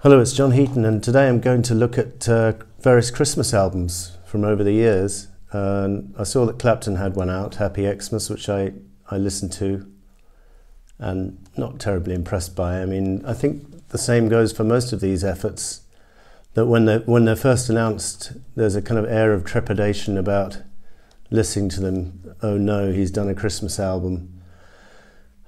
Hello, it's John Heaton, and today I'm going to look at various Christmas albums from over the years. I saw that Clapton had one out, Happy Xmas, which I listened to and not terribly impressed by. I mean, I think the same goes for most of these efforts, that when they're first announced, there's a kind of air of trepidation about listening to them. Oh no, he's done a Christmas album.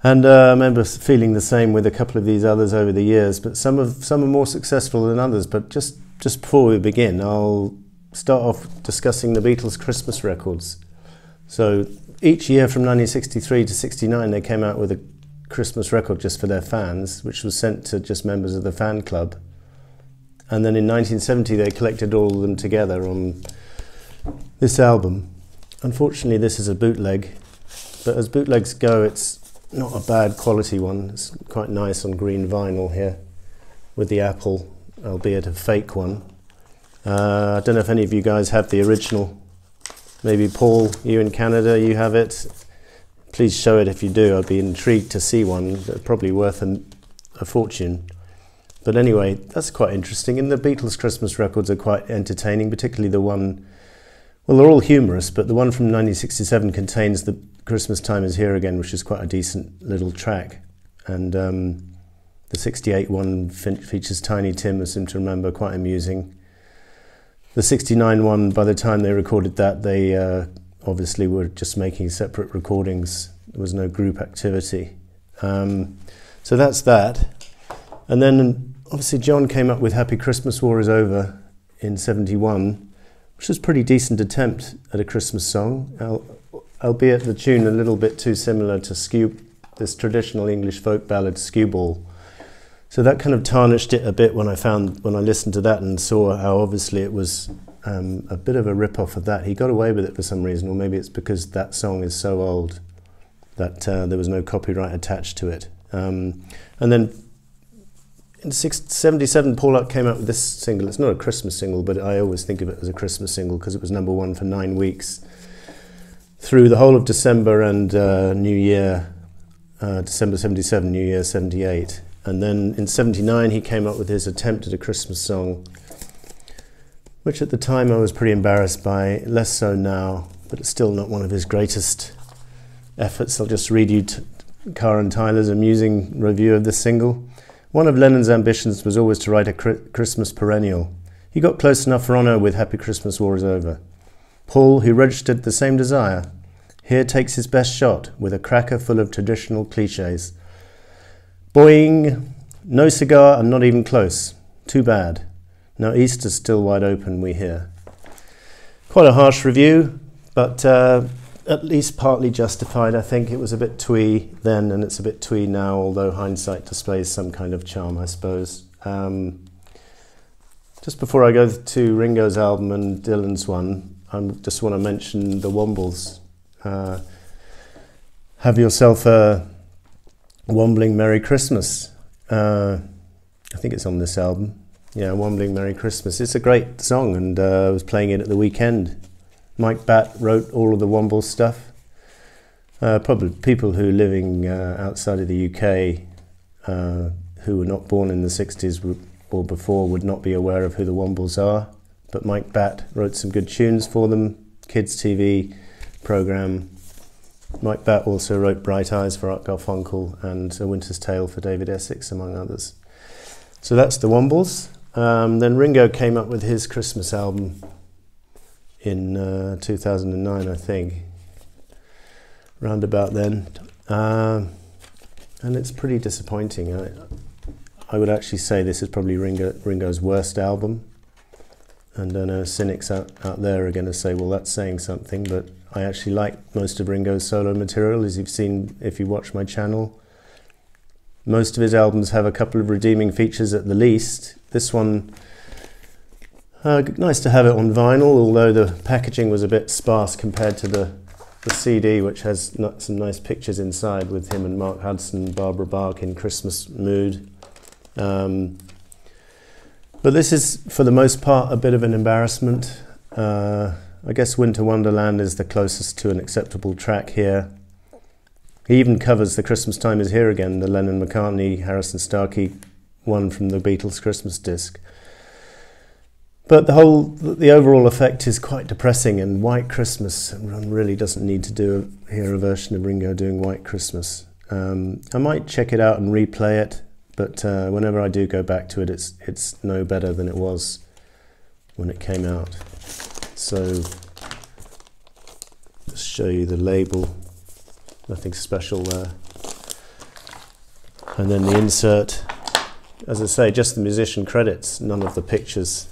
And I remember feeling the same with a couple of these others over the years, but some are more successful than others. But just before we begin, I'll start off discussing the Beatles' Christmas records. So each year from 1963 to 69, they came out with a Christmas record just for their fans, which was sent to just members of the fan club. And then in 1970, they collected all of them together on this album. Unfortunately, this is a bootleg, but as bootlegs go, it's not a bad quality one. It's quite nice on green vinyl here with the apple, albeit a fake one. I don't know if any of you guys have the original. Maybe Paul, you in Canada, you have it. Please show it if you do. I'd be intrigued to see one. They're probably worth a fortune. But anyway, that's quite interesting. And the Beatles' Christmas records are quite entertaining, particularly the one, well, they're all humorous, but the one from 1967 contains the Christmas Time Is Here Again, which is quite a decent little track. And the 68 one features Tiny Tim, I seem to remember, quite amusing. The 69 one, by the time they recorded that, they obviously were just making separate recordings. There was no group activity. So that's that. And then obviously John came up with Happy Christmas War Is Over in '71, which was a pretty decent attempt at a Christmas song, albeit the tune a little bit too similar to this traditional English folk ballad, Skewball. So that kind of tarnished it a bit when I listened to that and saw how obviously it was a bit of a rip-off of that. He got away with it for some reason, or maybe it's because that song is so old that there was no copyright attached to it. And then in '77, Paul Uck came out with this single. It's not a Christmas single, but I always think of it as a Christmas single because it was #1 for 9 weeks through the whole of December and New Year, December '77, New Year '78. And then in '79, he came up with his attempt at a Christmas song, which at the time I was pretty embarrassed by, less so now, but it's still not one of his greatest efforts. I'll just read you Karen Tyler's amusing review of this single. One of Lennon's ambitions was always to write a Christmas perennial. He got close enough for honour with Happy Christmas War Is Over. Paul, who registered the same desire, here takes his best shot with a cracker full of traditional cliches. Boing! No cigar and not even close. Too bad. Now Easter's still wide open, we hear. Quite a harsh review, but at least partly justified. I think it was a bit twee then and it's a bit twee now, although hindsight displays some kind of charm, I suppose. Just before I go to Ringo's album and Dylan's one, I just want to mention the Wombles. Have yourself a Wombling Merry Christmas. I think it's on this album. Yeah, Wombling Merry Christmas. It's a great song, and I was playing it at the weekend. Mike Batt wrote all of the Wombles stuff. Probably people who are living outside of the UK who were not born in the 60s or before would not be aware of who the Wombles are. But Mike Batt wrote some good tunes for them, kids' TV programme. Mike Batt also wrote Bright Eyes for Art Garfunkel and A Winter's Tale for David Essex, among others. So that's the Wombles. Then Ringo came up with his Christmas album in 2009, I think, round about then. And it's pretty disappointing. I would actually say this is probably Ringo's worst album. And I know cynics out there are going to say, well, that's saying something, but I actually like most of Ringo's solo material, as you've seen if you watch my channel. Most of his albums have a couple of redeeming features at the least. This one, nice to have it on vinyl, although the packaging was a bit sparse compared to the CD, which has some nice pictures inside with him and Mark Hudson and Barbara Bach in Christmas mood. But this is, for the most part, a bit of an embarrassment. I guess Winter Wonderland is the closest to an acceptable track here. He even covers The Christmas Time Is Here Again, the Lennon-McCartney, Harrison-Starkey one from the Beatles Christmas disc. But the overall effect is quite depressing, and White Christmas, one really doesn't need to hear a version of Ringo doing White Christmas. I might check it out and replay it, but whenever I do go back to it, it's no better than it was when it came out. So, just show you the label, nothing special there. And then the insert, as I say, just the musician credits, none of the pictures.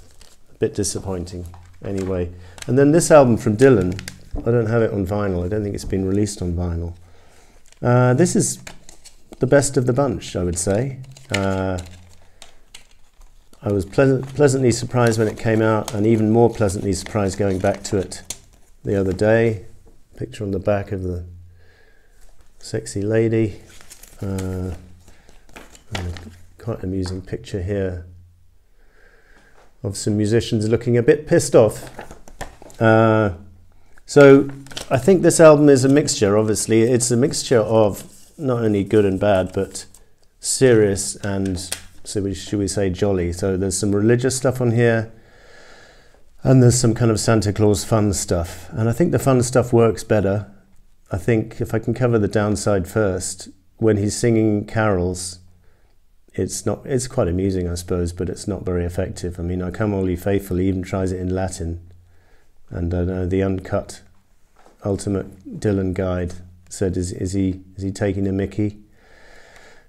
A bit disappointing, anyway. And then this album from Dylan, I don't have it on vinyl, I don't think it's been released on vinyl. This is the best of the bunch, I would say. I was pleasantly surprised when it came out, and even more pleasantly surprised going back to it the other day. Picture on the back of the sexy lady. Quite amusing picture here of some musicians looking a bit pissed off. So I think this album is a mixture, obviously. It's a mixture of not only good and bad, but serious and, should we say, jolly. So there's some religious stuff on here, and there's some kind of Santa Claus fun stuff. And I think the fun stuff works better. I think if I can cover the downside first, when he's singing carols, it's quite amusing, I suppose, but it's not very effective. I mean, I Come All Ye Faithful, he even tries it in Latin. And I know the uncut Ultimate Dylan Guide said, is he taking a mickey?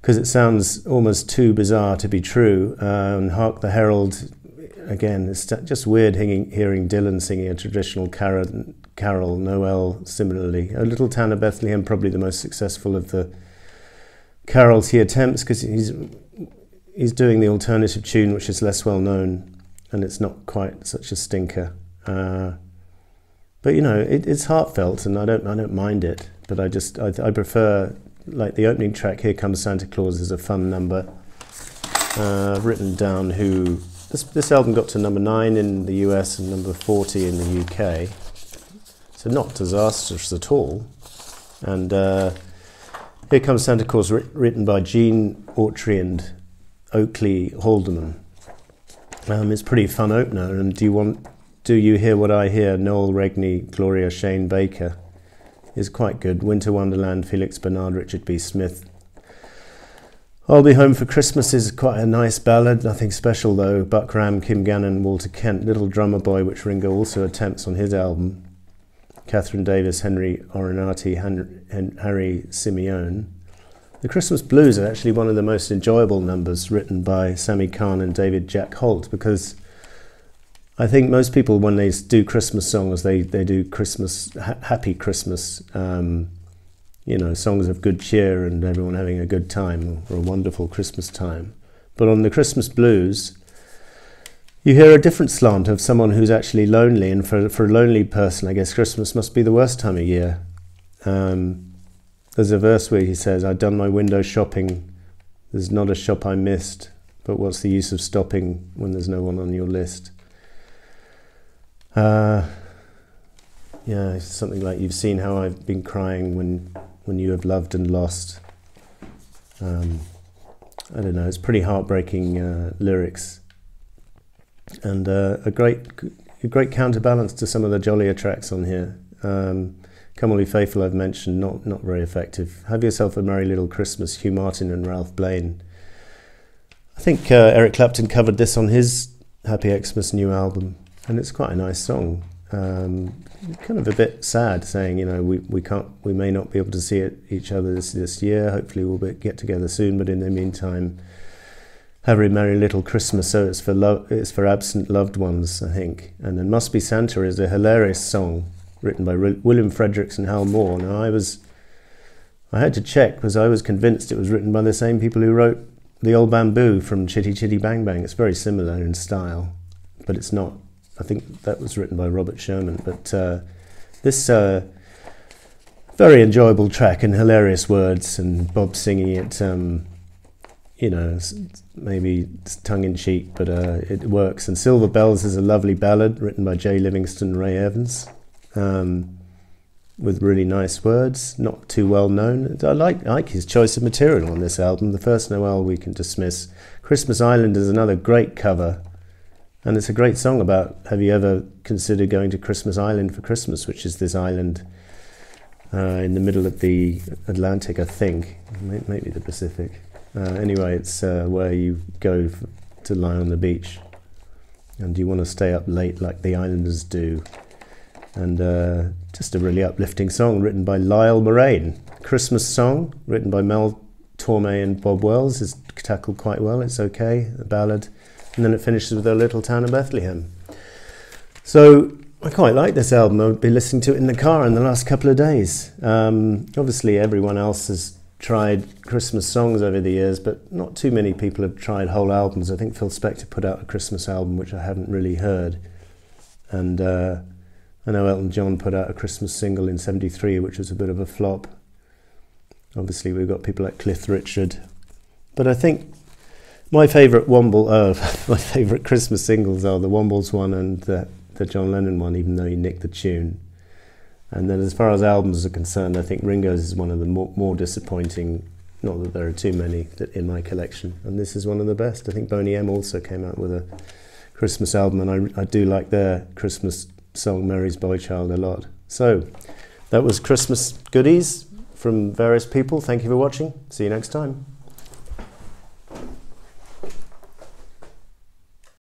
Because it sounds almost too bizarre to be true. And Hark the Herald, again, it's just weird hearing Dylan singing a traditional carol, Noel similarly. A Little Town of Bethlehem, probably the most successful of the carols he attempts, because he's doing the alternative tune, which is less well known, and it's not quite such a stinker. But you know, it's heartfelt, and I don't mind it. But I prefer, like the opening track, Here Comes Santa Claus, is a fun number. I've written down who this album got to number 9 in the US and number 40 in the UK, so not disastrous at all. And Here Comes Santa Claus, written by Gene Autry and Oakley Haldeman. It's a pretty fun opener, and Do You Hear What I Hear? Noel Regney, Gloria Shane Baker is quite good. Winter Wonderland, Felix Bernard, Richard B. Smith. I'll Be Home for Christmas is quite a nice ballad, nothing special though. Buck Ram, Kim Gannon, Walter Kent, Little Drummer Boy, which Ringo also attempts on his album. Catherine Davis, Henry Oronati, Harry Simeone. The Christmas Blues are actually one of the most enjoyable numbers written by Sammy Kahn and David Jack Holt, because I think most people, when they do Christmas songs, they do Christmas, happy Christmas, you know, songs of good cheer and everyone having a good time, or a wonderful Christmas time. But on the Christmas Blues, you hear a different slant of someone who's actually lonely, and for a lonely person, I guess Christmas must be the worst time of year. There's a verse where he says, I've done my window shopping, there's not a shop I missed, but what's the use of stopping when there's no one on your list? Yeah, something like, you've seen how I've been crying when you have loved and lost. I don't know, it's pretty heartbreaking lyrics, and a great counterbalance to some of the jollier tracks on here. Come All Ye Faithful I've mentioned, not very effective. Have Yourself a Merry Little Christmas, Hugh Martin and Ralph Blaine. I think Eric Clapton covered this on his Happy Xmas new album, and it's quite a nice song. Kind of a bit sad, saying, you know, we may not be able to see each other this year. Hopefully we'll get together soon, but in the meantime, have a merry little Christmas. So it's for absent loved ones, I think. And then Must Be Santa is a hilarious song written by William Fredericks and Hal Moore. Now I had to check, because I was convinced it was written by the same people who wrote The Old Bamboo from Chitty Chitty Bang Bang. It's very similar in style, but it's not. I think that was written by Robert Sherman. But this very enjoyable track and hilarious words, and Bob singing it, you know, maybe tongue-in-cheek, but it works. And Silver Bells is a lovely ballad written by Jay Livingston and Ray Evans. with really nice words, not too well known. I like his choice of material on this album. The First Noel we can dismiss. Christmas Island is another great cover, and it's a great song about, have you ever considered going to Christmas Island for Christmas, which is this island in the middle of the Atlantic, I think, maybe the Pacific. Anyway, it's where you go to lie on the beach, and you want to stay up late like the islanders do. And just a really uplifting song written by Lyle Moraine. Christmas song written by Mel Torme and Bob Wells is tackled quite well. It's okay, a ballad. And then it finishes with A Little Town of Bethlehem. So I quite like this album. I'll be listening to it in the car in the last couple of days. Obviously everyone else has tried Christmas songs over the years, but not too many people have tried whole albums. I think Phil Spector put out a Christmas album, which I haven't really heard. And I know Elton John put out a Christmas single in '73, which was a bit of a flop. Obviously, we've got people like Cliff Richard. But I think my favourite my favourite Christmas singles are the Wombles one and the John Lennon one, even though he nicked the tune. And then as far as albums are concerned, I think Ringo's is one of the more disappointing, not that there are too many in my collection, and this is one of the best. I think Boney M also came out with a Christmas album, and I do like their Christmas song Mary's Boy Child a lot. So that was Christmas goodies from various people. Thank you for watching. See you next time.